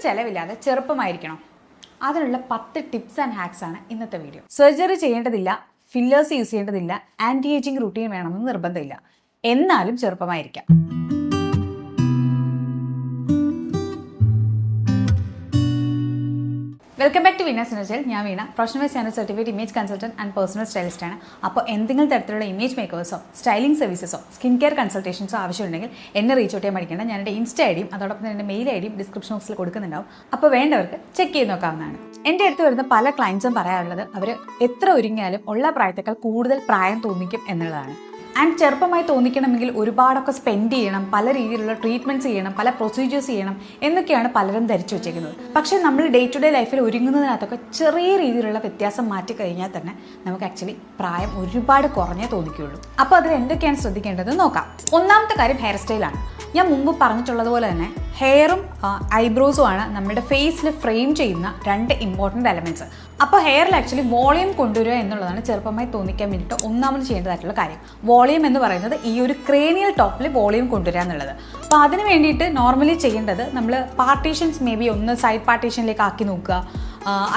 ചെലവില്ലാതെ ചെറുപ്പമായിരിക്കണം. അതിനുള്ള 10 tips and hacks ആണ് ഇന്നത്തെ വീഡിയോ. സർജറി ചെയ്യേണ്ടതില്ല, ഫില്ലേഴ്സ് യൂസ് ചെയ്യേണ്ടതില്ല, ആൻറ്റി ഏജിങ് റൂട്ടീൻ വേണമെന്ന് നിർബന്ധമില്ല, എന്നാലും ചെറുപ്പമായിരിക്കാം. Welcome back to Veena's energel. ഞാൻ Veena, professional channel certified image consultant and personal stylist ആണ്. അപ്പോൾ എന്തെങ്കിലും തരത്തിലുള്ള ഇമേജ് മേക്കേഴ്സോ സ്റ്റൈലിംഗ് സർവീസസോ സ്കിൻ കെയർ കൺസൾട്ടേഷൻസോ ആവശ്യമുണ്ടെങ്കിൽ എന്നെ റീച്ച് ഔട്ട് ചെയ്യാൻ പഠിക്കേണ്ട. ഞാൻ എൻ്റെ ഇൻസ്റ്റ ഐഡിയും അതോടൊപ്പം തന്നെ എൻ്റെ മെയിൽ ഐഡിയും ഡിസ്ക്രിപ്ഷൻ ബോക്സിൽ കൊടുക്കുന്നുണ്ടാവും. അപ്പോൾ വേണ്ടവർക്ക് ചെക്ക് ചെയ്ത് നോക്കാവുന്നതാണ്. എൻ്റെ അടുത്ത് വരുന്ന പല ക്ലയൻസും പറയാറുള്ളത് അവർ എത്ര ഒരുങ്ങിയാലും ഉള്ള പ്രായത്തേക്കാൾ കൂടുതൽ പ്രായം തോന്നിക്കും എന്നുള്ളതാണ്. ആൻഡ് ചെറുപ്പമായി തോന്നിക്കണമെങ്കിൽ ഒരുപാടൊക്കെ സ്പെൻഡ് ചെയ്യണം, പല രീതിയിലുള്ള ട്രീറ്റ്മെൻറ്റ്സ് ചെയ്യണം, പല പ്രൊസീജിയേഴ്സ് ചെയ്യണം എന്നൊക്കെയാണ് പലരും ധരിച്ചു വെച്ചേക്കുന്നത്. പക്ഷേ നമ്മൾ ഡേ ടു ഡേ ലൈഫിൽ ഒരുങ്ങുന്നതിനകത്തൊക്കെ ചെറിയ രീതിയിലുള്ള വ്യത്യാസം മാറ്റി കഴിഞ്ഞാൽ തന്നെ നമുക്ക് ആക്ച്വലി പ്രായം ഒരുപാട് കുറഞ്ഞേ തോന്നിക്കുകയുള്ളൂ. അപ്പോൾ അതിൽ എന്തൊക്കെയാണ് ശ്രദ്ധിക്കേണ്ടത് നോക്കാം. ഒന്നാമത്തെ കാര്യം ഹെയർ സ്റ്റൈലാണ്. ഞാൻ മുമ്പ് പറഞ്ഞിട്ടുള്ളതുപോലെ തന്നെ ഹെയറും ഐബ്രോസും ആണ് നമ്മുടെ ഫേസിൽ ഫ്രെയിം ചെയ്യുന്ന 2 ഇമ്പോർട്ടൻ്റ് എലമെൻറ്റ്സ്. അപ്പോൾ ഹെയറിൽ ആക്ച്വലി വോളിയം കൊണ്ടുവരിക എന്നുള്ളതാണ് ചെറുപ്പമായി തോന്നിക്കാൻ വേണ്ടിയിട്ട് ഒന്നാമത് ചെയ്യേണ്ടതായിട്ടുള്ള കാര്യം. വോളിയം എന്ന് പറയുന്നത് ഈ ഒരു ക്രേനിയൽ ടോപ്പിൽ വോളിയം കൊണ്ടുവരിക എന്നുള്ളത്. അപ്പോൾ അതിന് വേണ്ടിയിട്ട് നോർമലി ചെയ്യേണ്ടത് നമ്മൾ പാർട്ടീഷൻസ് മേ ബി ഒന്ന് സൈഡ് പാർട്ടീഷനിലേക്ക് ആക്കി നോക്കുക,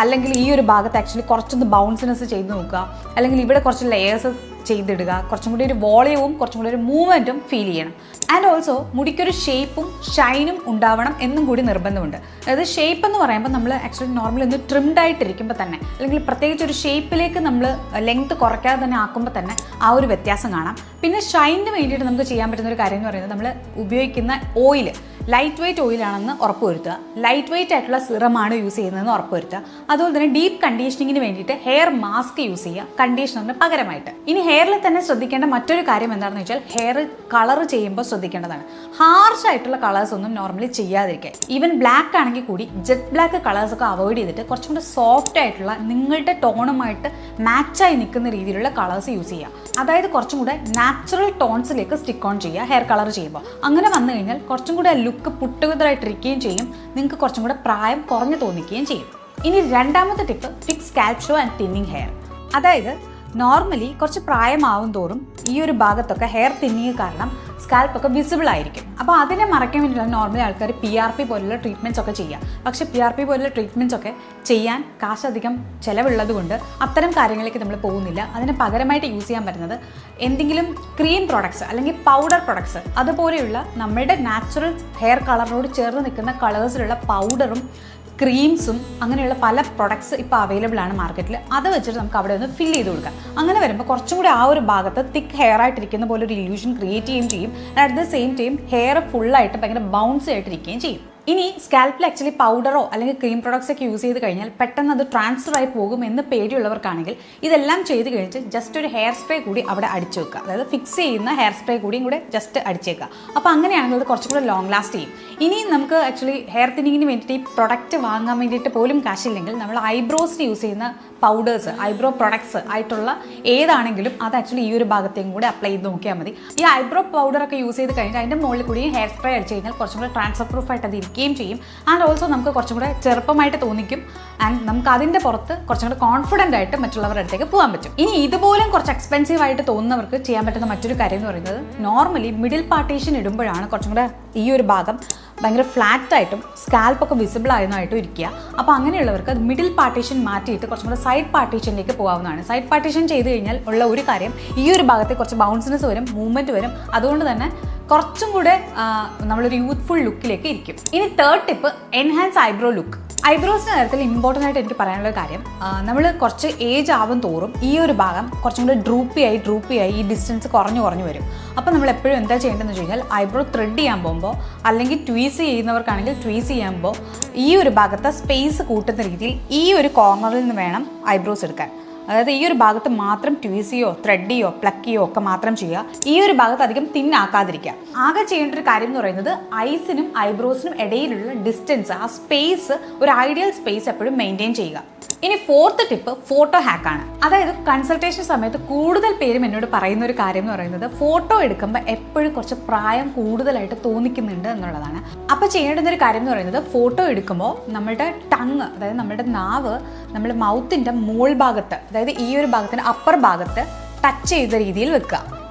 അല്ലെങ്കിൽ ഈ ഒരു ഭാഗത്ത് ആക്ച്വലി കുറച്ചൊന്ന് ബൗൺസിനെസ് ചെയ്ത് നോക്കുക, അല്ലെങ്കിൽ ഇവിടെ കുറച്ച് ലെയേഴ്സ് ചെയ്തിടുക. കുറച്ചും കൂടി ഒരു വോളിയവും കുറച്ചും കൂടി ഒരു മൂവ്മെൻറ്റും ഫീൽ ചെയ്യണം. ആൻഡ് ഓൾസോ മുടിക്കൊരു ഷേപ്പും ഷൈനും ഉണ്ടാവണം എന്നും കൂടി നിർബന്ധമുണ്ട്. അതായത് ഷേപ്പ് എന്ന് പറയുമ്പോൾ നമ്മൾ ആക്ച്വലി നോർമലി ഒന്ന് ട്രിംഡ് ആയിട്ടിരിക്കുമ്പോൾ തന്നെ, അല്ലെങ്കിൽ പ്രത്യേകിച്ച് ഒരു ഷേപ്പിലേക്ക് നമ്മൾ ലെങ്ത് കുറയ്ക്കാതെ തന്നെ ആക്കുമ്പോൾ തന്നെ ആ ഒരു വ്യത്യാസം കാണാം. പിന്നെ ഷൈനിന് വേണ്ടിയിട്ട് നമുക്ക് ചെയ്യാൻ പറ്റുന്ന ഒരു കാര്യം എന്ന് പറയുന്നത് നമ്മൾ ഉപയോഗിക്കുന്ന ഓയിൽ ലൈറ്റ് വെയ്റ്റ് ഓയിലാണെന്ന് ഉറപ്പുവരുത്തുക. ലൈറ്റ് വെയ്റ്റ് ആയിട്ടുള്ള സിറമാണ് യൂസ് ചെയ്യുന്നതെന്ന് ഉറപ്പുവരുത്തുക. അതുപോലെ തന്നെ ഡീപ്പ് കണ്ടീഷനിങ്ങിന് വേണ്ടിയിട്ട് ഹെയർ മാസ്ക് യൂസ് ചെയ്യുക കണ്ടീഷണറിന് പകരമായിട്ട്. ഇനി ഹെയറിൽ തന്നെ ശ്രദ്ധിക്കേണ്ട മറ്റൊരു കാര്യം എന്താണെന്ന് വെച്ചാൽ ഹെയർ കളർ ചെയ്യുമ്പോൾ ശ്രദ്ധിക്കേണ്ടതാണ്. ഹാർഷ് ആയിട്ടുള്ള കളേഴ്സ് ഒന്നും നോർമലി ചെയ്യാതിരിക്കുക. ഈവൻ ബ്ലാക്ക് ആണെങ്കിൽ കൂടി ജെറ്റ് ബ്ലാക്ക് കളേഴ്സൊക്കെ അവോയ്ഡ് ചെയ്തിട്ട് കുറച്ചും കൂടി സോഫ്റ്റ് ആയിട്ടുള്ള നിങ്ങളുടെ ടോണുമായിട്ട് മാച്ചായി നിൽക്കുന്ന രീതിയിലുള്ള കളേഴ്സ് യൂസ് ചെയ്യുക. അതായത് കുറച്ചും കൂടെ നാച്ചുറൽ ടോൺസിലേക്ക് സ്റ്റിക്ക് ഓൺ ചെയ്യുക ഹെയർ കളർ ചെയ്യുമ്പോൾ. അങ്ങനെ വന്നു കഴിഞ്ഞാൽ കുറച്ചും കൂടെ ലുക്ക് പുട്ടുകുതറായിട്ടിരിക്കുകയും ചെയ്യും, നിങ്ങൾക്ക് കുറച്ചും കൂടെ പ്രായം കുറഞ്ഞു തോന്നിക്കുകയും ചെയ്യും. ഇനി രണ്ടാമത്തെ tip, fix scalp show and thinning hair. അതായത് നോർമലി കുറച്ച് പ്രായമാവും തോറും ഈ ഒരു ഭാഗത്തൊക്കെ ഹെയർ തിന്നിങ് കാരണം സ്കാൽപ്പൊക്കെ വിസിബിൾ ആയിരിക്കും. അപ്പോൾ അതിനെ മറയ്ക്കാൻ വേണ്ടിയിട്ടാണ് നോർമലി ആൾക്കാർ PRP പോലുള്ള ട്രീറ്റ്മെൻറ്റ്സ് ഒക്കെ ചെയ്യുക. പക്ഷേ PRP പോലുള്ള ട്രീറ്റ്മെൻറ്റ്സ് ഒക്കെ ചെയ്യാൻ കാശധികം ചിലവുള്ളത് കൊണ്ട് അത്തരം കാര്യങ്ങളിലേക്ക് നമ്മൾ പോകുന്നില്ല. അതിന് പകരമായിട്ട് യൂസ് ചെയ്യാൻ പറ്റുന്നത് എന്തെങ്കിലും ക്രീം പ്രൊഡക്ട്സ് അല്ലെങ്കിൽ പൗഡർ പ്രൊഡക്ട്സ്, അതുപോലെയുള്ള നമ്മുടെ നാച്ചുറൽ ഹെയർ കളറിനോട് ചേർന്ന് നിൽക്കുന്ന കളേഴ്സിലുള്ള പൗഡറും ക്രീംസും അങ്ങനെയുള്ള പല പ്രൊഡക്ട്സ് ഇപ്പോൾ അവൈലബിൾ ആണ് മാർക്കറ്റിൽ. അത് വെച്ചിട്ട് നമുക്ക് അവിടെ ഒന്ന് ഫിൽ ചെയ്ത് കൊടുക്കാം. അങ്ങനെ വരുമ്പോൾ കുറച്ചും കൂടി ആ ഒരു ഭാഗത്ത് തിക്ക് ഹെയർ ആയിട്ടിരിക്കുന്ന പോലെ ഒരു ഇല്യൂഷൻ ക്രിയേറ്റ് ചെയ്യുകയും ചെയ്യും. At the same time hair ഫുള്ളായിട്ട് ഭയങ്കര ബൗൺസ് ആയിട്ടിരിക്കുകയും ചെയ്യും. ഇനി സ്കാൽപ്പിൽ ആക്ച്വലി പൗഡറോ അല്ലെങ്കിൽ ക്രീം പ്രൊഡക്ട്സ് ഒക്കെ യൂസ് ചെയ്ത് കഴിഞ്ഞാൽ പെട്ടെന്ന് അത് ട്രാൻസ്ഫർ ആയി പോകുമെന്ന് പേടിയുള്ളവർക്കാണെങ്കിൽ ഇതെല്ലാം ചെയ്ത് കഴിഞ്ഞിട്ട് ജസ്റ്റ് ഒരു ഹെയർ സ്പ്രേ കൂടി അവിടെ അടിച്ചു വെക്കുക. അതായത് ഫിക്സ് ചെയ്യുന്ന ഹെയർ സ്പ്രേ കൂടിയും കൂടെ ജസ്റ്റ് അടിച്ചേക്കുക. അപ്പോൾ അങ്ങനെയാണെങ്കിൽ അത് കുറച്ചും കൂടെ ലോങ് ലാസ്റ്റ് ചെയ്യും. ഇനി നമുക്ക് ആക്ച്വലി ഹെയർ തിന്നിങ്ങിന് വേണ്ടിയിട്ട് ഈ പ്രൊഡക്റ്റ് വാങ്ങാൻ വേണ്ടിയിട്ട് പോലും കാശില്ലെങ്കിൽ നമ്മൾ ഐബ്രോസിന് യൂസ് ചെയ്യുന്ന പൗഡേഴ്സ്, ഐബ്രോ പ്രൊഡക്ട്സ് ആയിട്ടുള്ള ഏതാണെങ്കിലും അത് ആക്ച്വലി ഈ ഒരു ഭാഗത്തേക്കും കൂടെ അപ്ലൈ ചെയ്ത് നോക്കിയാൽ മതി. ഈ ഐബ്രോ പൗഡറൊക്കെ യൂസ് ചെയ്ത് കഴിഞ്ഞാൽ അതിൻ്റെ മുകളിൽ കൂടി ഹെയർ സ്പ്രേ അടിച്ച് കഴിഞ്ഞാൽ കുറച്ചും കൂടെ ട്രാൻസ്ഫർ പ്രൂഫ് ആയിട്ട് അത് ഇരിക്കുകയും ചെയ്യും. ആൻഡ് ഓൾസോ നമുക്ക് കുറച്ചും കൂടെ ചെറുപ്പമായിട്ട് തോന്നിക്കും. ആൻഡ് നമുക്ക് അതിൻ്റെ പുറത്ത് കുറച്ചും കൂടെ കോൺഫിഡൻ്റ് ആയിട്ട് മറ്റുള്ളവരുടെ അടുത്തേക്ക് പോകാൻ പറ്റും. ഇനി ഇതുപോലും കുറച്ച് എക്സ്പെൻസീവ് ആയിട്ട് തോന്നുന്നവർക്ക് ചെയ്യാൻ പറ്റുന്ന മറ്റൊരു കാര്യം എന്ന് പറയുന്നത് നോർമലി മിഡിൽ പാർട്ടീഷൻ ഇടുമ്പോഴാണ് കുറച്ചും കൂടെ ഈ ഒരു ഭാഗം ഭയങ്കര ഫ്ലാറ്റായിട്ടും സ്കാൽപ്പൊക്കെ വിസിബിൾ ആയതുമായിട്ടും ഇരിക്കുക. അപ്പോൾ അങ്ങനെയുള്ളവർക്ക് അത് മിഡിൽ പാർട്ടീഷൻ മാറ്റിയിട്ട് കുറച്ചും കൂടെ സൈഡ് പാർട്ടീഷനിലേക്ക് പോകാവുന്നതാണ്. സൈഡ് പാർട്ടീഷൻ ചെയ്ത് കഴിഞ്ഞാൽ ഉള്ള ഒരു കാര്യം, ഈ ഒരു ഭാഗത്ത് കുറച്ച് ബൗൺസിനെസ് വരും, മൂവ്മെൻറ്റ് വരും. അതുകൊണ്ട് തന്നെ കുറച്ചും കൂടെ നമ്മളൊരു യൂത്ത്ഫുൾ ലുക്കിലേക്ക് ഇരിക്കും. ഇനി third tip, enhance eyebrow look. ഐബ്രോസിൻ്റെ കാര്യത്തിൽ ഇമ്പോർട്ടൻ്റ് ആയിട്ട് എനിക്ക് പറയാനുള്ള കാര്യം, നമ്മൾ കുറച്ച് ഏജ് ആവും തോറും ഈ ഒരു ഭാഗം കുറച്ചും കൂടെ ഡ്രൂപ്പി ആയി ഈ ഡിസ്റ്റൻസ് കുറഞ്ഞു വരും. അപ്പോൾ നമ്മൾ എപ്പോഴും എന്താ ചെയ്യേണ്ടതെന്ന് വെച്ച് കഴിഞ്ഞാൽ ഐബ്രോ ത്രെഡ് ചെയ്യാൻ പോകുമ്പോൾ അല്ലെങ്കിൽ ട്വീസ് ചെയ്യുന്നവർക്കാണെങ്കിൽ ട്വീസ് ചെയ്യുമ്പോൾ ഈ ഒരു ഭാഗത്തെ സ്പേസ് കൂട്ടുന്ന രീതിയിൽ ഈ ഒരു കോർണറിൽ നിന്ന് വേണം ഐബ്രോസ് എടുക്കാൻ. അതായത് ഈ ഒരു ഭാഗത്ത് മാത്രം ട്വീസിയോ ത്രെഡിയോ പ്ലക്കിയോ ഒക്കെ മാത്രം ചെയ്യുക. ഈ ഒരു ഭാഗത്ത് അധികം തിന്നാക്കാതിരിക്കുക. ആകെ ചെയ്യേണ്ട ഒരു കാര്യം എന്ന് പറയുന്നത് ഐസിനും ഐബ്രോസിനും ഇടയിലുള്ള ഡിസ്റ്റൻസ്, ആ സ്പേസ്, ഒരു ഐഡിയൽ സ്പേസ് എപ്പോഴും മെയിൻറ്റെയിൻ ചെയ്യുക. ഇനി ഫോർത്ത് ടിപ്പ്, ഫോട്ടോ ഹാക്കാണ്. അതായത് കൺസൾട്ടേഷൻ സമയത്ത് കൂടുതൽ പേരും എന്നോട് പറയുന്ന ഒരു കാര്യം എന്ന് പറയുന്നത് ഫോട്ടോ എടുക്കുമ്പോൾ എപ്പോഴും കുറച്ച് പ്രായം കൂടുതലായിട്ട് തോന്നിക്കുന്നുണ്ട് എന്നുള്ളതാണ്. അപ്പോൾ ചെയ്യേണ്ടുന്ന ഒരു കാര്യം എന്ന് പറയുന്നത് ഫോട്ടോ എടുക്കുമ്പോൾ നമ്മുടെ ടങ്, അതായത് നമ്മുടെ നാവ് നമ്മുടെ മൗത്തിൻ്റെ മുകൾ ഭാഗത്ത്, അതായത് ഈ ഒരു ഭാഗത്തിൻ്റെ അപ്പർ ഭാഗത്ത് ടച്ച് ചെയ്ത രീതിയിൽ വെക്കുക.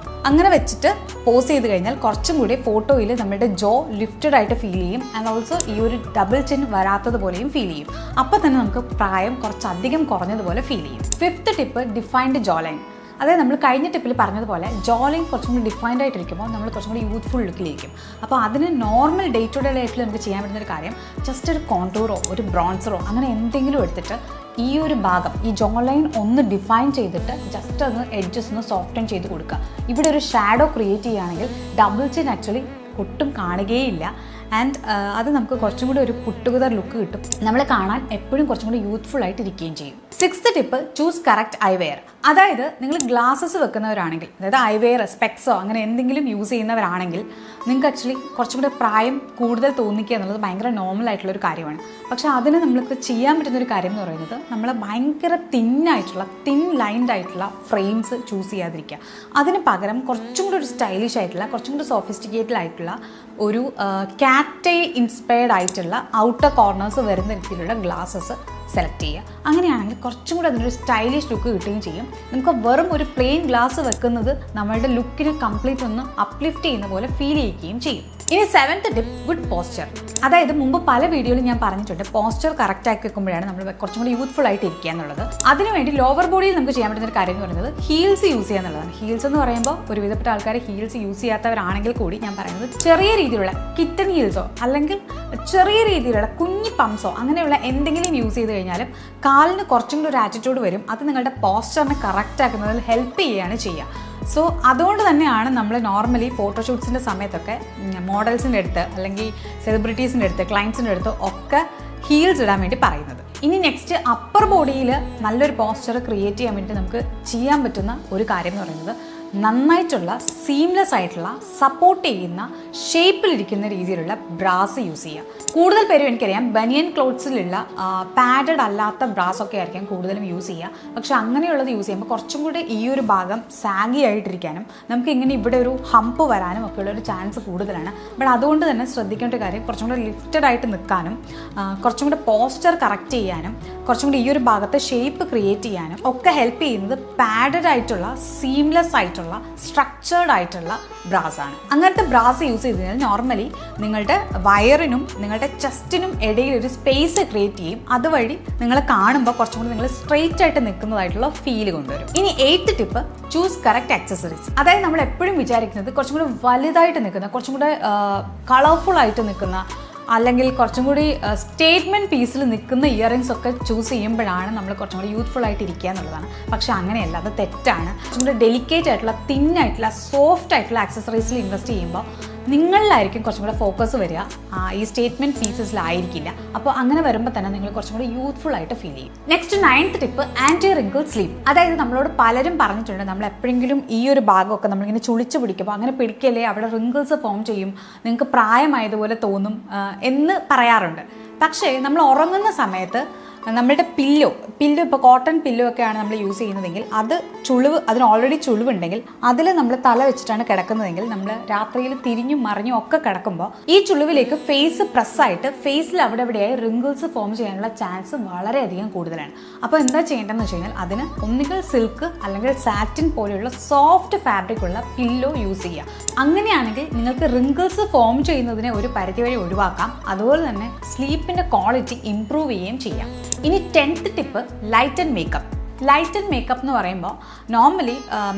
അങ്ങനെ വെച്ചിട്ട് പോസ് ചെയ്ത് കഴിഞ്ഞാൽ കുറച്ചും കൂടി ഫോട്ടോയിൽ നമ്മുടെ ജോ ലിഫ്റ്റഡ് ആയിട്ട് ഫീൽ ചെയ്യും. ആൻഡ് ഓൾസോ ഈ ഒരു ഡബിൾ ചിൻ വരാത്തതുപോലെയും ഫീൽ ചെയ്യും. അപ്പോൾ തന്നെ നമുക്ക് പ്രായം കുറച്ചധികം കുറഞ്ഞതുപോലെ ഫീൽ ചെയ്യും. 5th ടിപ്പ്, ഡിഫൈൻഡ് ജോ ലൈൻ. അതായത് നമ്മൾ കഴിഞ്ഞ ടിപ്പിൽ പറഞ്ഞതുപോലെ ജോ ലൈൻ കുറച്ചും കൂടി ഡിഫൈൻഡ് ആയിട്ടിരിക്കുമ്പോൾ നമ്മൾ കുറച്ചും കൂടി യൂത്ത്ഫുൾ ലുക്കിലിരിക്കും. അപ്പോൾ അതിന് നോർമൽ ഡേ ടു ഡേ ലൈഫിൽ നമുക്ക് ചെയ്യാൻ പറ്റുന്നൊരു കാര്യം ജസ്റ്റ് ഒരു കോണ്ടൂറോ ഒരു ബ്രോൺസറോ അങ്ങനെ എന്തെങ്കിലും എടുത്തിട്ട് ഈ ഒരു ഭാഗം ഈ ജോ ലൈൻ ഒന്ന് ഡിഫൈൻ ചെയ്തിട്ട് ജസ്റ്റ് ഒന്ന് എഡ്ജസ് ഒന്ന് സോഫ്റ്റൻ ചെയ്ത് കൊടുക്കുക. ഇവിടെ ഒരു ഷാഡോ ക്രിയേറ്റ് ചെയ്യുകയാണെങ്കിൽ ഡബിൾ ചിൻ ആക്ച്വലി ഒട്ടും കാണുകയില്ല. ആൻഡ് അത് നമുക്ക് കുറച്ചും കൂടി ഒരു പുട്ടുകുതർ ലുക്ക് കിട്ടും. നമ്മളെ കാണാൻ എപ്പോഴും കുറച്ചും കൂടി യൂത്ത്ഫുൾ ആയിട്ട് ഇരിക്കുകയും ചെയ്യും. 6th tip, choose correct eyewear. അതായത് നിങ്ങൾ ഗ്ലാസസ് വെക്കുന്നവരാണെങ്കിൽ, അതായത് ഐവെയർ സ്പെക്സോ അങ്ങനെ എന്തെങ്കിലും യൂസ് ചെയ്യുന്നവരാണെങ്കിൽ നിങ്ങൾക്ക് ആക്ച്വലി കുറച്ചും കൂടി പ്രായം കൂടുതൽ തോന്നിക്കുക എന്നുള്ളത് ഭയങ്കര നോർമൽ ആയിട്ടുള്ളൊരു കാര്യമാണ്. പക്ഷേ അതിന് നമ്മൾക്ക് ചെയ്യാൻ പറ്റുന്നൊരു കാര്യം എന്ന് പറയുന്നത് നമ്മൾ ഭയങ്കര തിൻ ലൈൻഡ് ആയിട്ടുള്ള ഫ്രെയിംസ് ചൂസ് ചെയ്യാതിരിക്കുക. അതിന് പകരം കുറച്ചും കൂടി ഒരു സ്റ്റൈലിഷ് ആയിട്ടുള്ള കുറച്ചും കൂടി സോഫിസ്റ്റിക്കേറ്റഡ് ആയിട്ടുള്ള ഒരു കാറ്റൈ ഇൻസ്പയർഡ് ആയിട്ടുള്ള ഔട്ടർ കോർണേഴ്സ് വരുന്ന രീതിയിലുള്ള ഗ്ലാസസ് സെലക്ട് ചെയ്യുക. അങ്ങനെയാണെങ്കിൽ കുറച്ചും കൂടി അതിനൊരു സ്റ്റൈലിഷ് ലുക്ക് കിട്ടുകയും ചെയ്യും. നമുക്ക് വെറും ഒരു പ്ലെയിൻ ഗ്ലാസ് വെക്കുന്നത് നമ്മളുടെ ലുക്കിനെ കംപ്ലീറ്റ് ഒന്ന് അപ്ലിഫ്റ്റ് ചെയ്യുന്ന പോലെ ഫീൽ ചെയ്യുകയും ചെയ്യും. ഇനി 7th ടിപ്പ്, ഗുഡ് പോസ്ചർ. അതായത് മുമ്പ് പല വീഡിയോയിലും ഞാൻ പറഞ്ഞിട്ടുണ്ട് പോസ്ചർ കറക്റ്റ് ആക്കി വെക്കുമ്പോഴാണ് നമ്മൾ കുറച്ചും കൂടി യൂത്ത്ഫുൾ ആയിട്ട് ഇരിക്കുക എന്നുള്ളത്. അതിനുവേണ്ടി ലോവർ ബോഡിയിൽ നമുക്ക് ചെയ്യാൻ പറ്റുന്ന ഒരു കാര്യം എന്ന് പറയുന്നത് ഹീൽസ് യൂസ് ചെയ്യുക എന്നുള്ളതാണ്. ഹീൽസ് എന്ന് പറയുമ്പോൾ ഒരുവിധപ്പെട്ട ആൾക്കാർ ഹീൽസ് യൂസ് ചെയ്യാത്തവരാണെങ്കിൽ കൂടി ഞാൻ പറയുന്നത് ചെറിയ രീതിയിലുള്ള കിറ്റൺ ഹീൽസോ അല്ലെങ്കിൽ ചെറിയ രീതിയിലുള്ള കുഞ്ഞി പംസോ അങ്ങനെയുള്ള എന്തെങ്കിലും യൂസ് ചെയ്ത് കഴിഞ്ഞാലും കാലിന് കുറച്ചും കൂടി ഒരു ആറ്റിറ്റ്യൂഡ് വരും. അത് നിങ്ങളുടെ പോസ്ചറിനെ കറക്റ്റ് ആക്കുന്നതിൽ ഹെൽപ്പ് ചെയ്യുകയാണ് ചെയ്യുക. സോ അതുകൊണ്ട് തന്നെയാണ് നമ്മൾ നോർമലി ഫോട്ടോഷൂട്ട്സിൻ്റെ സമയത്തൊക്കെ മോഡൽസിൻ്റെ അടുത്ത് അല്ലെങ്കിൽ സെലിബ്രിറ്റീസിൻ്റെ അടുത്ത് ക്ലയൻസിൻ്റെ അടുത്ത് ഒക്കെ ഹീൽസ് ഇടാൻ വേണ്ടി പറയുന്നത്. ഇനി നെക്സ്റ്റ്, അപ്പർ ബോഡിയിൽ നല്ലൊരു പോസ്ചർ ക്രിയേറ്റ് ചെയ്യാൻ വേണ്ടി നമുക്ക് ചെയ്യാൻ പറ്റുന്ന ഒരു കാര്യം എന്ന് പറയുന്നത് നന്നായിട്ടുള്ള സീംലെസ് ആയിട്ടുള്ള സപ്പോർട്ട് ചെയ്യുന്ന ഷേപ്പിലിരിക്കുന്ന രീതിയിലുള്ള ബ്രാസ് യൂസ് ചെയ്യുക. കൂടുതൽ പേരും എനിക്കറിയാം ബനിയൻ ക്ലോത്ത്സിലുള്ള പാഡഡ് അല്ലാത്ത ബ്രാസ് ഒക്കെ ആയിരിക്കും കൂടുതലും യൂസ് ചെയ്യുക. പക്ഷെ അങ്ങനെയുള്ളത് യൂസ് ചെയ്യുമ്പോൾ കുറച്ചും കൂടി ഈ ഒരു ഭാഗം സാഗി ആയിട്ടിരിക്കാനും നമുക്ക് ഇങ്ങനെ ഇവിടെ ഒരു ഹംപ്പ് വരാനും ഒക്കെ ഉള്ളൊരു ചാൻസ് കൂടുതലാണ്. ബട്ട് അതുകൊണ്ട് തന്നെ ശ്രദ്ധിക്കേണ്ട കാര്യം കുറച്ചും കൂടി ലിഫ്റ്റഡ് ആയിട്ട് നിൽക്കാനും കുറച്ചും കൂടി പോസ്ചർ കറക്റ്റ് ചെയ്യാനും കുറച്ചും കൂടി ഈ ഒരു ഭാഗത്ത് ഷേപ്പ് ക്രിയേറ്റ് ചെയ്യാനും ഒക്കെ ഹെൽപ്പ് ചെയ്യുന്നത് പാഡഡ് ആയിട്ടുള്ള സീംലെസ് ആയിട്ടുള്ള സ്ട്രക്ചേർഡ് ആയിട്ടുള്ള ബ്രാസ് ആണ്. അങ്ങനത്തെ ബ്രാസ് യൂസ് ചെയ്ത് കഴിഞ്ഞാൽ നോർമലി നിങ്ങളുടെ വയറിനും നിങ്ങളുടെ ചെസ്റ്റിനും ഇടയിൽ ഒരു സ്പേസ് ക്രിയേറ്റ് ചെയ്യും. അതുവഴി നിങ്ങളെ കാണുമ്പോൾ കുറച്ചും കൂടി നിങ്ങൾ സ്ട്രെയിറ്റ് ആയിട്ട് നിൽക്കുന്നതായിട്ടുള്ള ഫീൽ കൊണ്ടുവരും. ഇനി 8th tip, choose correct accessories. അതായത് നമ്മൾ എപ്പോഴും വിചാരിക്കുന്നത് കുറച്ചും കൂടി വലുതായിട്ട് നിൽക്കുന്ന കുറച്ചും കൂടെ കളർഫുൾ ആയിട്ട് നിൽക്കുന്ന അല്ലെങ്കിൽ കുറച്ചും കൂടി സ്റ്റേറ്റ്മെൻറ്റ് പീസിൽ നിൽക്കുന്ന ഇയറിങ്സ് ഒക്കെ ചൂസ് ചെയ്യുമ്പോഴാണ് നമ്മൾ കുറച്ചും കൂടി യൂത്ത്ഫുൾ ആയിട്ട് ഇരിക്കുക എന്നുള്ളതാണ്. പക്ഷേ അങ്ങനെയല്ല, അത് തെറ്റാണ്. കുറച്ചും കൂടി ഡെലിക്കേറ്റ് ആയിട്ടുള്ള തിന്നായിട്ടുള്ള സോഫ്റ്റ് ആയിട്ടുള്ള ആക്സസറീസിൽ ഇൻവെസ്റ്റ് ചെയ്യുമ്പോൾ നിങ്ങളിലായിരിക്കും കുറച്ചും കൂടെ ഫോക്കസ് വരിക, ഈ സ്റ്റേറ്റ്മെൻറ്റ് പീസസിലായിരിക്കില്ല. അപ്പോൾ അങ്ങനെ വരുമ്പോൾ തന്നെ നിങ്ങൾ കുറച്ചും കൂടി യൂത്ത്ഫുൾ ആയിട്ട് ഫീൽ ചെയ്യും. Next 9th tip, anti wrinkle sleep. അതായത് നമ്മളോട് പലരും പറഞ്ഞിട്ടുണ്ട് നമ്മൾ എപ്പോഴെങ്കിലും ഈ ഒരു ഭാഗമൊക്കെ നമ്മളിങ്ങനെ ചുളിച്ച് പിടിക്കുമ്പോൾ അങ്ങനെ പിടിക്കല്ലേ അവിടെ റിങ്കിൾസ് ഫോം ചെയ്യും, നിങ്ങൾക്ക് പ്രായമായതുപോലെ തോന്നും എന്ന് പറയാറുണ്ട്. പക്ഷേ നമ്മൾ ഉറങ്ങുന്ന സമയത്ത് നമ്മളുടെ പില്ലോ ഇപ്പോൾ കോട്ടൺ പില്ലോ ഒക്കെയാണ് നമ്മൾ യൂസ് ചെയ്യുന്നതെങ്കിൽ അതിന് ഓൾറെഡി ചുളിവുണ്ടെങ്കിൽ അതിൽ നമ്മൾ തല വെച്ചിട്ടാണ് കിടക്കുന്നതെങ്കിൽ നമ്മൾ രാത്രിയിൽ തിരിഞ്ഞും മറിഞ്ഞും ഒക്കെ കിടക്കുമ്പോൾ ഈ ചുളിവിലേക്ക് ഫേസ് പ്രസ്സായിട്ട് ഫേസിൽ അവിടെ എവിടെയായി റിങ്കിൾസ് ഫോം ചെയ്യാനുള്ള ചാൻസ് വളരെയധികം കൂടുതലാണ്. അപ്പോൾ എന്താ ചെയ്യേണ്ടതെന്ന് വെച്ച് കഴിഞ്ഞാൽ അതിന് ഒന്നുകിൽ സിൽക്ക് അല്ലെങ്കിൽ സാറ്റിൻ പോലെയുള്ള സോഫ്റ്റ് ഫാബ്രിക് ഉള്ള പില്ലോ യൂസ് ചെയ്യുക. അങ്ങനെയാണെങ്കിൽ നിങ്ങൾക്ക് റിങ്കിൾസ് ഫോം ചെയ്യുന്നതിനെ ഒരു പരിധിവരെ ഒഴിവാക്കാം. അതുപോലെ തന്നെ സ്ലീപ്പിൻ്റെ ക്വാളിറ്റി ഇംപ്രൂവ് ചെയ്യുകയും ചെയ്യാം. ഇനി 10th tip, light and makeup. Light and makeup എന്ന് പറയുമ്പോൾ നോർമലി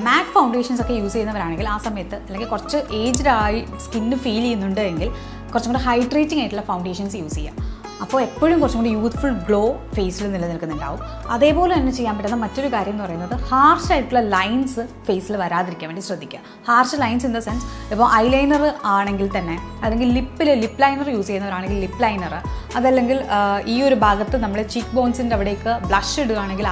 മാറ്റ് ഫൗണ്ടേഷൻസ് ഒക്കെ യൂസ് ചെയ്യുന്നവരാണെങ്കിൽ ആ സമയത്ത് അല്ലെങ്കിൽ കുറച്ച് ഏജ്ഡ് ആയി സ്കിന്ന് ഫീൽ ചെയ്യുന്നുണ്ട് എങ്കിൽ കുറച്ചും കൂടെ ഹൈഡ്രേറ്റിംഗ് ആയിട്ടുള്ള ഫൗണ്ടേഷൻസ് യൂസ് ചെയ്യാം. അപ്പോൾ എപ്പോഴും കുറച്ചും കൂടി യൂത്ത്ഫുൾ ഗ്ലോ ഫേസിൽ നിലനിൽക്കുന്നുണ്ടാവും. അതേപോലെ തന്നെ ചെയ്യാൻ പറ്റുന്ന മറ്റൊരു കാര്യം എന്ന് പറയുന്നത് ഹാർഷ് ആയിട്ടുള്ള ലൈൻസ് ഫേസിൽ വരാതിരിക്കാൻ വേണ്ടി ശ്രദ്ധിക്കുക. Harsh lines in the sense ഇപ്പോൾ ഐലൈനർ ആണെങ്കിൽ തന്നെ അല്ലെങ്കിൽ ലിപ്പ് ലൈനർ യൂസ് ചെയ്യുന്നവരാണെങ്കിൽ ലിപ്പ് ലൈനർ, അതല്ലെങ്കിൽ ഈ ഒരു ഭാഗത്ത് നമ്മൾ ചീക്ക് ബോൺസിൻ്റെ അവിടേക്ക് ബ്ലഷ് ഇടുകയാണെങ്കിൽ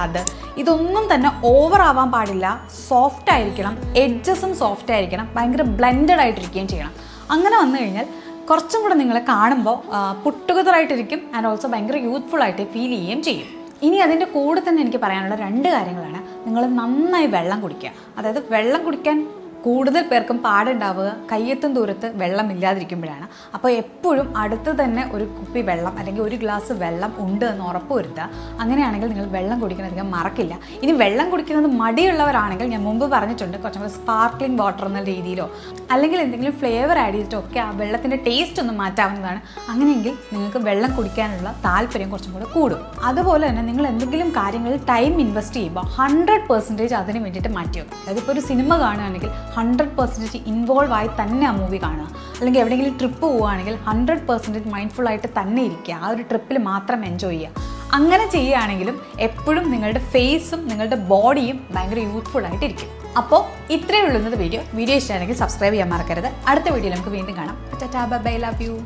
ഇതൊന്നും തന്നെ ഓവർ ആവാൻ പാടില്ല. സോഫ്റ്റ് ആയിരിക്കണം, എഡ്ജസും സോഫ്റ്റ് ആയിരിക്കണം, ഭയങ്കര ബ്ലെൻഡഡ് ആയിട്ടിരിക്കുകയും ചെയ്യണം. അങ്ങനെ വന്നു കഴിഞ്ഞാൽ കുറച്ചും കൂടെ നിങ്ങളെ കാണുമ്പോൾ പുട്ടുകതറായിട്ടിരിക്കും ആൻഡ് ഓൾസോ ഭയങ്കര യൂത്ത്ഫുൾ ആയിട്ട് ഫീൽ ചെയ്യുകയും ചെയ്യും. ഇനി അതിൻ്റെ കൂടെ തന്നെ എനിക്ക് പറയാനുള്ള 2 കാര്യങ്ങളാണ്. നിങ്ങൾ നന്നായി വെള്ളം കുടിക്കുക. അതായത് വെള്ളം കുടിക്കാൻ കൂടുതൽ പേർക്കും പാടുണ്ടാവുക കയ്യെത്തും ദൂരത്ത് വെള്ളം ഇല്ലാതിരിക്കുമ്പോഴാണ്. അപ്പോൾ എപ്പോഴും അടുത്ത് തന്നെ ഒരു കുപ്പി വെള്ളം അല്ലെങ്കിൽ ഒരു ഗ്ലാസ് വെള്ളം ഉണ്ട് എന്ന് ഉറപ്പുവരുത്തുക. അങ്ങനെയാണെങ്കിൽ നിങ്ങൾ വെള്ളം കുടിക്കുന്നധികം മറക്കില്ല. ഇനി വെള്ളം കുടിക്കുന്നത് മടിയുള്ളവരാണെങ്കിൽ ഞാൻ മുമ്പ് പറഞ്ഞിട്ടുണ്ട്, കുറച്ചും കൂടി സ്പാർക്ക്ലിംഗ് വാട്ടർ എന്ന രീതിയിലോ അല്ലെങ്കിൽ എന്തെങ്കിലും ഫ്ലേവർ ആഡ് ചെയ്തിട്ടോ ഒക്കെ ആ വെള്ളത്തിൻ്റെ ടേസ്റ്റ് ഒന്ന് മാറ്റാവുന്നതാണ്. അങ്ങനെയെങ്കിൽ നിങ്ങൾക്ക് വെള്ളം കുടിക്കാനുള്ള താല്പര്യം കുറച്ചും കൂടെ കൂടും. അതുപോലെ തന്നെ നിങ്ങൾ എന്തെങ്കിലും കാര്യങ്ങളിൽ ടൈം ഇൻവെസ്റ്റ് ചെയ്യുമ്പോൾ 100% അതിന് വേണ്ടിയിട്ട് മാറ്റി വെക്കും. അതായത് ഇപ്പോൾ ഒരു സിനിമ കാണുകയാണെങ്കിൽ 100% ഇൻവോൾവ് ആയി തന്നെ ആ മൂവി കാണുക. അല്ലെങ്കിൽ എവിടെയെങ്കിലും ട്രിപ്പ് പോവുകയാണെങ്കിൽ 100% മൈൻഡ്ഫുൾ ആയിട്ട് തന്നെ ഇരിക്കുക. ആ ഒരു ട്രിപ്പിൽ മാത്രം എൻജോയ് ചെയ്യുക. അങ്ങനെ ചെയ്യുകയാണെങ്കിലും എപ്പോഴും നിങ്ങളുടെ ഫേസും നിങ്ങളുടെ ബോഡിയും ഭയങ്കര യൂത്ത്ഫുൾ ആയിട്ടിരിക്കും. അപ്പോൾ ഇത്രയേ ഉള്ളൂ ഇന്നത്തെ വീഡിയോ. വീഡിയോ ഇഷ്ടമാണെങ്കിൽ സബ്സ്ക്രൈബ് ചെയ്യാൻ മറക്കരുത്. അടുത്ത വീഡിയോയിൽ നമുക്ക് വീണ്ടും കാണാം. Tata, bye bye, love you.